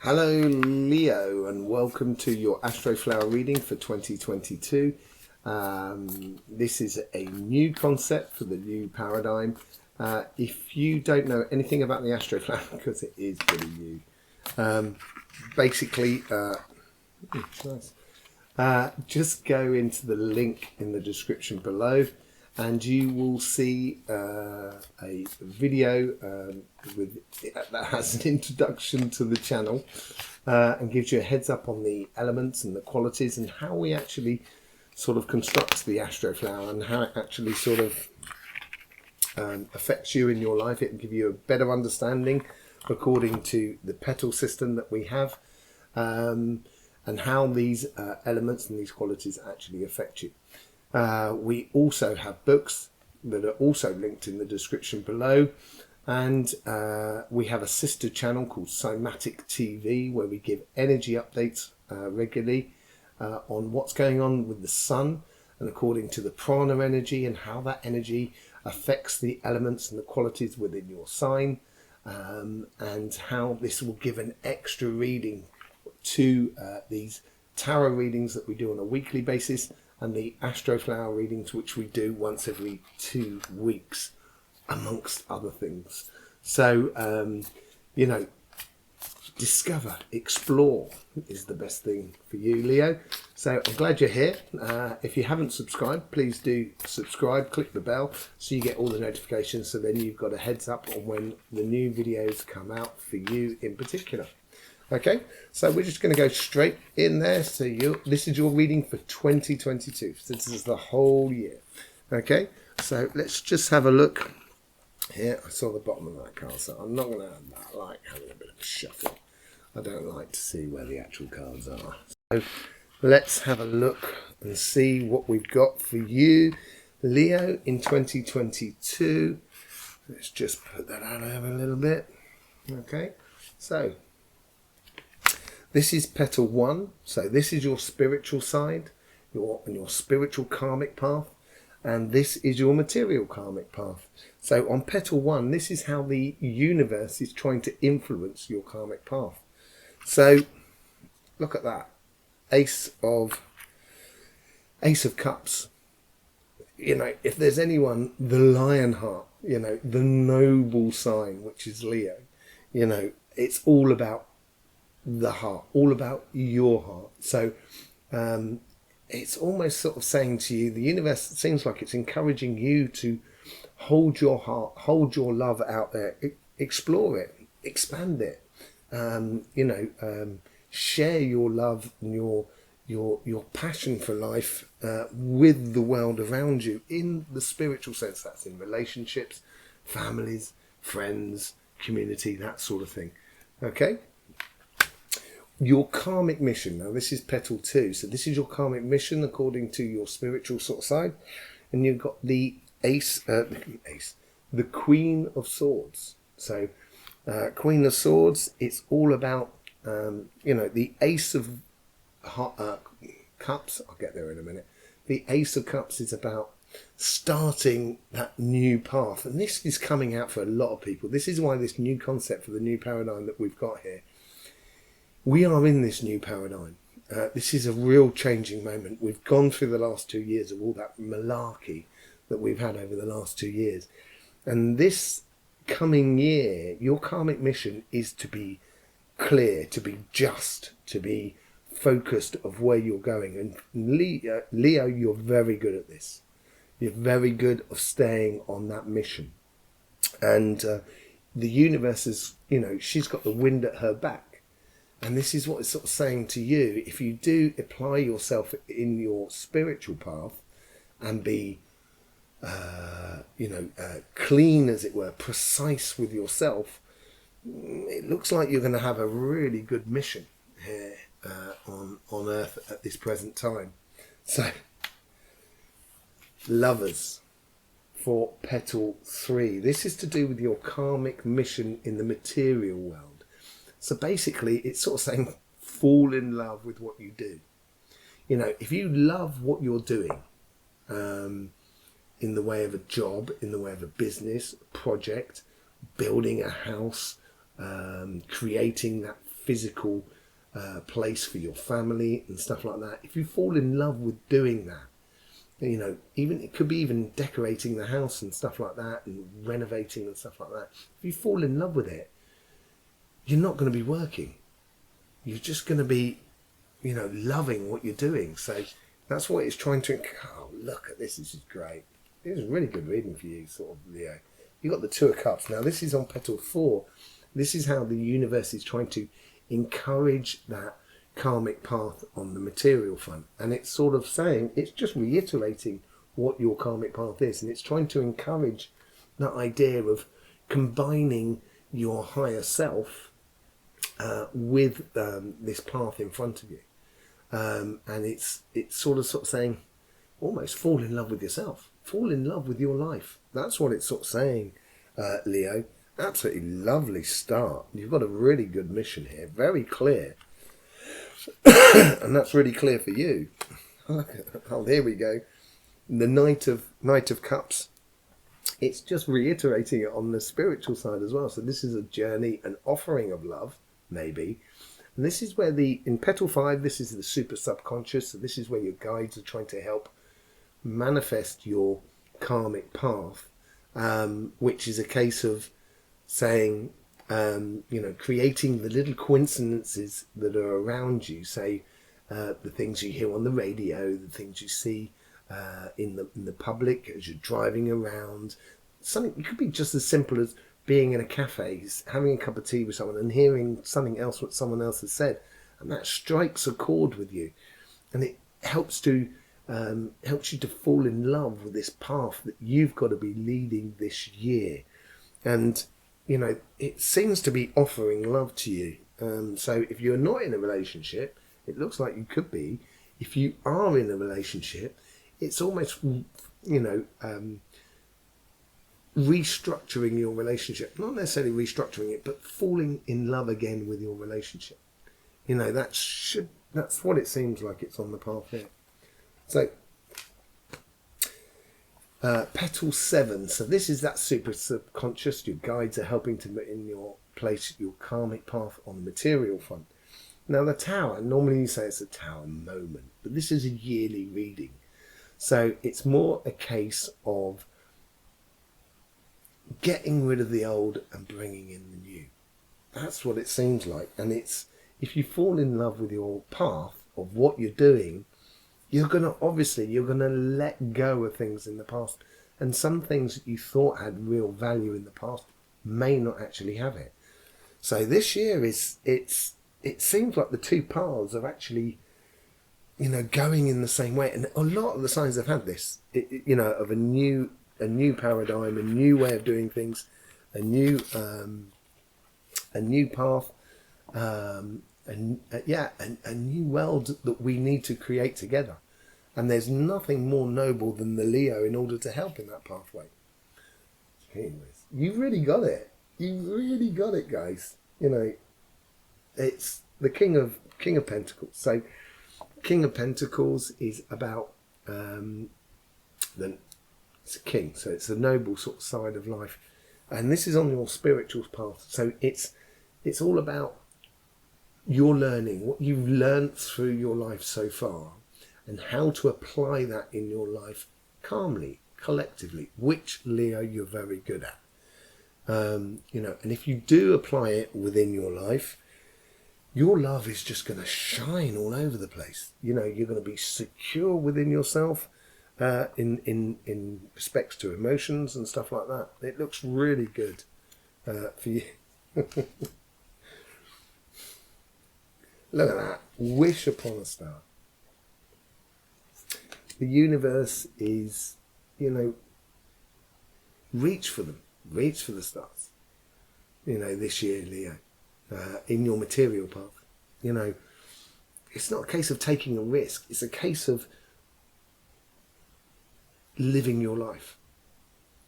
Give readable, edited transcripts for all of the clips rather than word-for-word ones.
Hello Leo, and welcome to your Astroflower reading for 2022. This is a new concept for the new paradigm. If you don't know anything about the Astroflower, because it is pretty new, basically just go into the link in the description below and you will see a video that has an introduction to the channel and gives you a heads up on the elements and the qualities and how we actually sort of construct the Astroflower and how it actually sort of affects you in your life. It will give you a better understanding according to the petal system that we have, and how these elements and these qualities actually affect you. We also have books that are also linked in the description below, and we have a sister channel called Somatic TV where we give energy updates regularly on what's going on with the sun and according to the prana energy and how that energy affects the elements and the qualities within your sign, and how this will give an extra reading to these tarot readings that we do on a weekly basis and the Astroflower readings which we do once every 2 weeks, amongst other things. So, discover, explore is the best thing for you, Leo. So I'm glad you're here. If you haven't subscribed, please do subscribe, click the bell so you get all the notifications, so then you've got a heads up on when the new videos come out for you in particular. Okay, so we're just going to go straight in there. So this is your reading for 2022. So this is the whole year. Okay, so let's just have a look here. I saw the bottom of that card, so I'm not going to have that. I like having a bit of a shuffle. I don't like to see where the actual cards are. So let's have a look and see what we've got for you, Leo, in 2022. Let's just put that out over a little bit. Okay, so this is petal 1, so this is your spiritual side, your spiritual karmic path, and this is your material karmic path. So on petal 1, this is how the universe is trying to influence your karmic path. So look at that, Ace of Cups. If there's anyone, the lion heart, the noble sign, which is Leo, it's all about the heart, all about your heart. So it's almost sort of saying to you, the universe seems like it's encouraging you to hold your heart, hold your love out there, explore it, expand it, share your love and your passion for life with the world around you in the spiritual sense. That's in relationships, families, friends, community, that sort of thing. Okay, your karmic mission. Now this is petal 2, so this is your karmic mission according to your spiritual sort of side, and you've got the the Queen of Swords. So Queen of Swords, it's all about the Ace of Cups. I'll get there in a minute. The Ace of Cups is about starting that new path, and this is coming out for a lot of people. This is why this new concept for the new paradigm that we've got here. We are in this new paradigm. This is a real changing moment. We've gone through the last 2 years of all that malarkey that we've had over the last 2 years. And this coming year, your karmic mission is to be clear, to be just, to be focused of where you're going. And Leo, you're very good at this. You're very good of staying on that mission. And the universe is, she's got the wind at her back. And this is what it's sort of saying to you. If you do apply yourself in your spiritual path and be, clean, as it were, precise with yourself, it looks like you're going to have a really good mission here on Earth at this present time. So, lovers, for petal 3. This is to do with your karmic mission in the material world. So basically, it's sort of saying, fall in love with what you do. If you love what you're doing, in the way of a job, in the way of a business, project, building a house, creating that physical place for your family and stuff like that. If you fall in love with doing that, you know, even it could be even decorating the house and stuff like that, and renovating and stuff like that. If you fall in love with it, you're not going to be working. You're just going to be, you know, loving what you're doing. So that's what it's trying to. Oh, look at this! This is great. This is really good reading for you, sort of, Leo. You got the Two of Cups. Now this is on petal 4. This is how the universe is trying to encourage that karmic path on the material front, and it's sort of saying, it's just reiterating what your karmic path is, and it's trying to encourage that idea of combining your higher self with this path in front of you, and it's sort of saying, almost fall in love with yourself, fall in love with your life. That's what it's sort of saying, Leo. Absolutely lovely start. You've got a really good mission here, very clear. And that's really clear for you. Oh, here we go. The Knight of Cups. It's just reiterating it on the spiritual side as well. So this is a journey, an offering of love, maybe. And this is where in petal 5, this is the super subconscious. So this is where your guides are trying to help manifest your karmic path, which is a case of saying, you know, creating the little coincidences that are around you. Say the things you hear on the radio, the things you see in the public as you're driving around. Something, it could be just as simple as being in a cafe, having a cup of tea with someone and hearing something else what someone else has said, and that strikes a chord with you, and it helps you to fall in love with this path that you've got to be leading this year. And you know, it seems to be offering love to you. So if you're not in a relationship, it looks like you could be. If you are in a relationship, it's almost, you know, restructuring your relationship. Not necessarily restructuring it, but falling in love again with your relationship. You know, that's what it seems like it's on the path here. So petal 7. So this is that super subconscious. Your guides are helping to in your place your karmic path on the material front. Now the Tower, normally you say it's a Tower moment, but this is a yearly reading. So it's more a case of getting rid of the old and bringing in the new. That's what it seems like. And it's, if you fall in love with your path of what you're doing, you're going to let go of things in the past. And some things that you thought had real value in the past may not actually have it. So this year it seems like the two paths are actually, you know, going in the same way. And a lot of the signs have had this, you know, of a new paradigm, a new way of doing things, a new path, and a new world that we need to create together. And there's nothing more noble than the Leo in order to help in that pathway. Anyways, you've really got it. You really got it, guys. You know, it's the King of Pentacles. So, King of Pentacles is about it's a king, so it's the noble sort of side of life, and this is on your spiritual path. So it's all about your learning, what you've learnt through your life so far, and how to apply that in your life calmly, collectively, which, Leo, you're very good at. You know, and if you do apply it within your life, your love is just going to shine all over the place. You know, you're going to be secure within yourself, in respects to emotions and stuff like that. It looks really good for you. Look at that. Wish upon a star. The universe is, you know, reach for them. Reach for the stars. You know, this year, Leo, in your material path. You know, it's not a case of taking a risk. It's a case of living your life.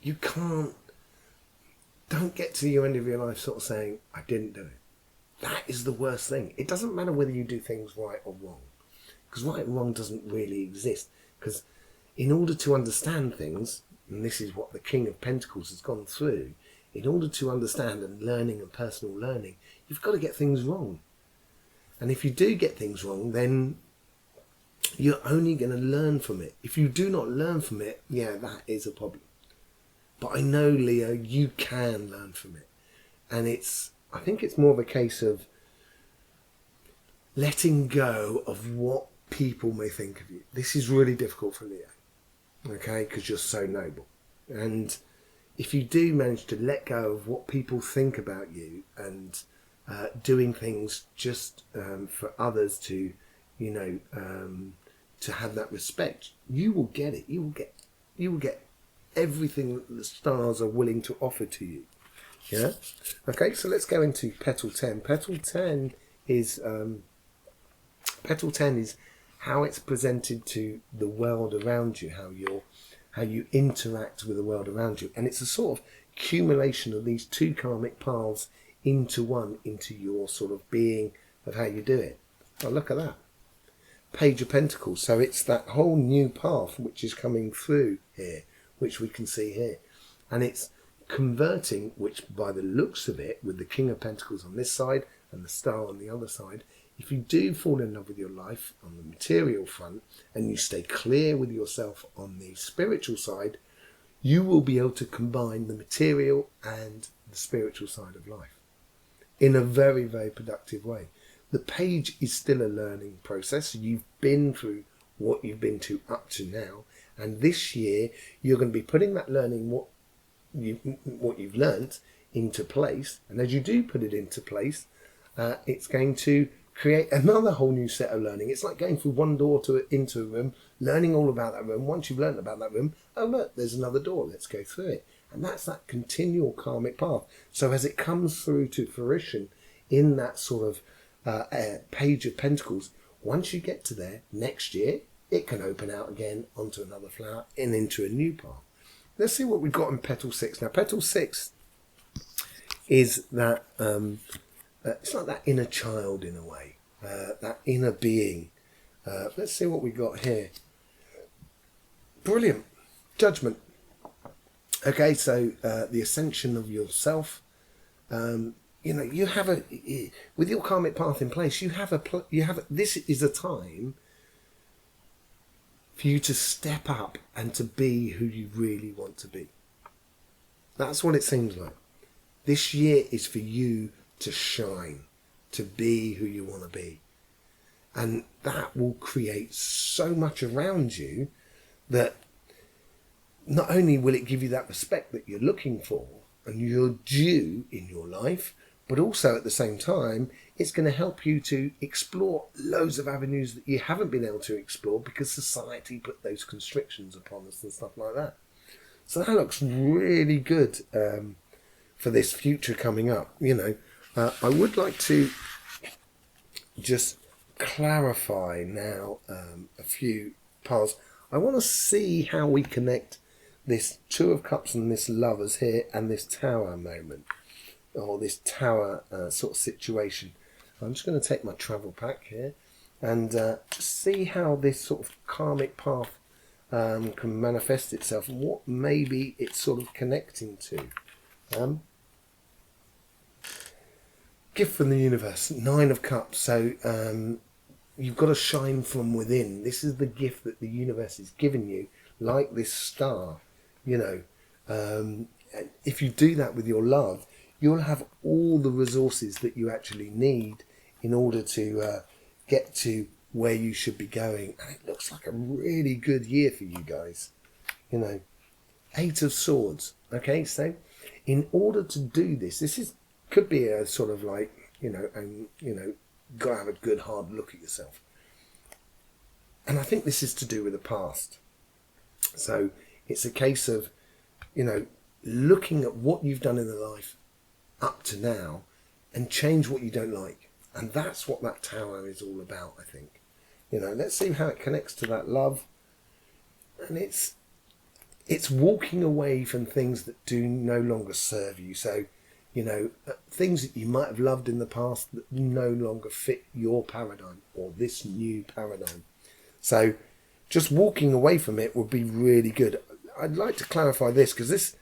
You don't get to the end of your life sort of saying, I didn't do it. That is the worst thing. It doesn't matter whether you do things right or wrong, because right and wrong doesn't really exist. Because in order to understand things, and this is what the King of Pentacles has gone through, in order to understand and learning and personal learning, you've got to get things wrong. And if you do get things wrong, then you're only going to learn from it. If you do not learn from it, yeah, that is a problem. But I know, Leo, you can learn from it. And I think it's more of a case of letting go of what people may think of you. This is really difficult for Leo, okay, because you're so noble. And if you do manage to let go of what people think about you and doing things just for others to, to have that respect, you will get it. You will get everything that the stars are willing to offer to you. Yeah. Okay. So let's go into petal 10. Petal 10 is how it's presented to the world around you, how you interact with the world around you, and it's a sort of accumulation of these two karmic paths into one, into your sort of being of how you do it. Oh, look at that. Page of Pentacles. So it's that whole new path which is coming through here, which we can see here. And it's converting, which by the looks of it, with the King of Pentacles on this side and the Star on the other side, if you do fall in love with your life on the material front and you stay clear with yourself on the spiritual side, you will be able to combine the material and the spiritual side of life in a very, very productive way. The page is still a learning process. You've been through what you've been to up to now, and this year you're going to be putting that learning, what you've learnt, into place. And as you do put it into place, it's going to create another whole new set of learning. It's like going through one door into a room, learning all about that room. Once you've learned about that room, oh look, there's another door, let's go through it. And that's that continual karmic path. So as it comes through to fruition in that sort of Page of Pentacles, once you get to there next year, it can open out again onto another flower and into a new path. Let's see what we've got in Petal 6. Now, Petal 6 is that, it's like that inner child in a way, that inner being. Let's see what we got here. Brilliant. Judgment. Okay, so the ascension of yourself. You have with your karmic path in place, this is a time for you to step up and to be who you really want to be. That's what it seems like. This year is for you to shine, to be who you want to be. And that will create so much around you that not only will it give you that respect that you're looking for and you're due in your life, but also at the same time, it's going to help you to explore loads of avenues that you haven't been able to explore because society put those constrictions upon us and stuff like that. So that looks really good for this future coming up. I would like to just clarify now a few parts. I want to see how we connect this Two of Cups and this Lovers here and this Tower moment, or this Tower sort of situation. I'm just going to take my travel pack here and see how this sort of karmic path can manifest itself and what maybe it's sort of connecting to. Gift from the universe, 9 of Cups. So you've got to shine from within. This is the gift that the universe is giving you, like this star. If you do that with your love, you'll have all the resources that you actually need in order to get to where you should be going. And it looks like a really good year for you guys. 8 of Swords. Okay, so in order to do this could be a sort of like, gotta have a good hard look at yourself. And I think this is to do with the past. So it's a case of, looking at what you've done in the life up to now and change what you don't like. And that's what that Tower is all about, I think. Let's see how it connects to that love. And it's walking away from things that do no longer serve you. So, things that you might have loved in the past that no longer fit your paradigm or this new paradigm. So just walking away from it would be really good. I'd like to clarify this because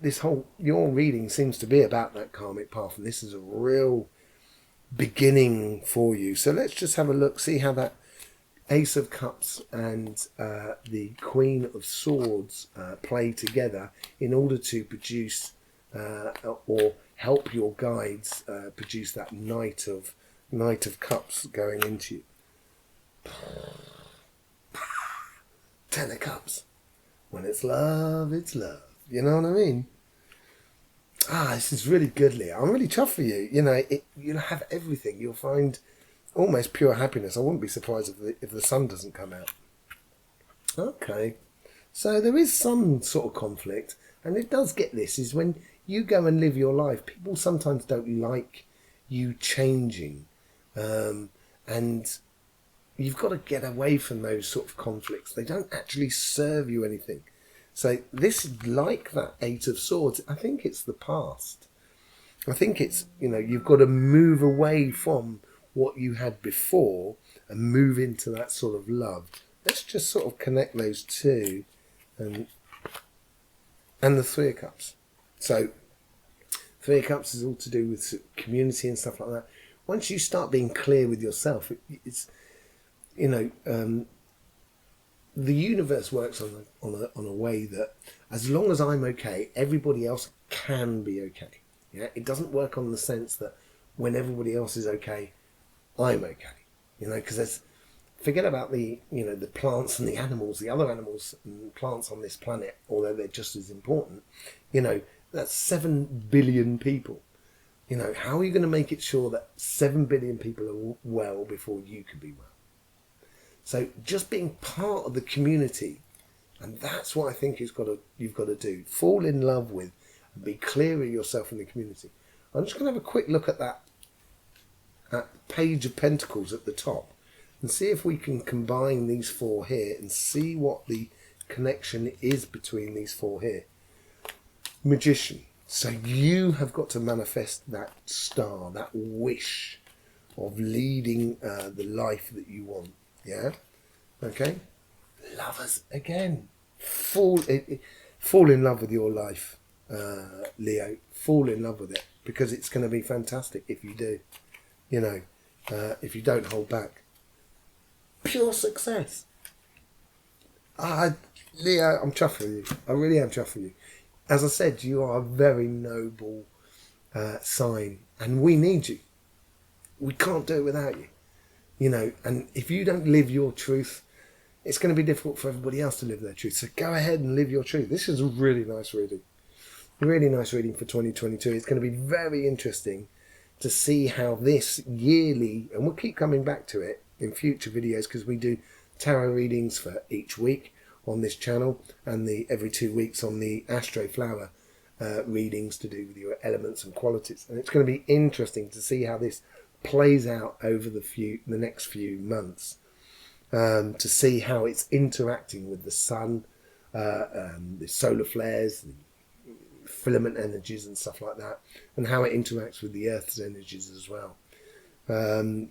this whole, your reading seems to be about that karmic path, and this is a real beginning for you. So let's just have a look, see how that Ace of Cups and the Queen of Swords play together in order to produce or help your guides produce that Knight of Cups going into you. Ten of Cups. When it's love, it's love. You know what I mean? This is really good, Leah. I'm really chuffed for you. You know, you'll have everything. You'll find almost pure happiness. I wouldn't be surprised if the sun doesn't come out. Okay. So there is some sort of conflict. And it does get this, is when you go and live your life, people sometimes don't like you changing. And you've got to get away from those sort of conflicts. They don't actually serve you anything. So this is like that Eight of Swords. I think it's the past. I think it's, you know, you've got to move away from what you had before and move into that sort of love. Let's just sort of connect those two and the Three of Cups. So Three of Cups is all to do with community and stuff like that. Once you start being clear with yourself, it's, you know, the universe works on a way that as long as I'm okay, everybody else can be okay. Yeah, it doesn't work on the sense that when everybody else is okay, I'm okay. You know, because forget about the plants and the animals, the other animals and plants on this planet, although they're just as important. You know, that's 7 billion people. You know, how are you going to make it sure that 7 billion people are well before you can be well? So just being part of the community, and that's what I think you've got to do. Fall in love with and be clear of yourself in the community. I'm just going to have a quick look at that Page of Pentacles at the top and see if we can combine these four here and see what the connection is between these four here. Magician. So you have got to manifest that star, that wish of leading the life that you want. Yeah? Okay? Lovers again. Fall in love with your life, Leo. Fall in love with it, because it's going to be fantastic if you do. You know, if you don't hold back. Pure success. Leo, I'm chuffed with you. I really am chuffed with you. As I said, you are a very noble sign, and we need you. We can't do it without you. You know, and if you don't live your truth, it's going to be difficult for everybody else to live their truth. So go ahead and live your truth. This is a really nice reading. Really nice reading for 2022. It's going to be very interesting to see how this yearly, and we'll keep coming back to it in future videos because we do tarot readings for each week on this channel, and every 2 weeks on the Astroflower readings to do with your elements and qualities. And it's going to be interesting to see how this plays out over the next few months, to see how it's interacting with the sun, the solar flares, the filament energies and stuff like that, and how it interacts with the Earth's energies as well,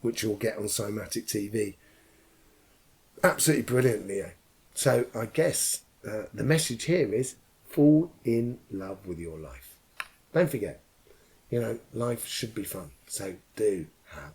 which you'll get on Somatic TV. Absolutely brilliant, Leo. So I guess the message here is fall in love with your life. Don't forget, you know, life should be fun. So do have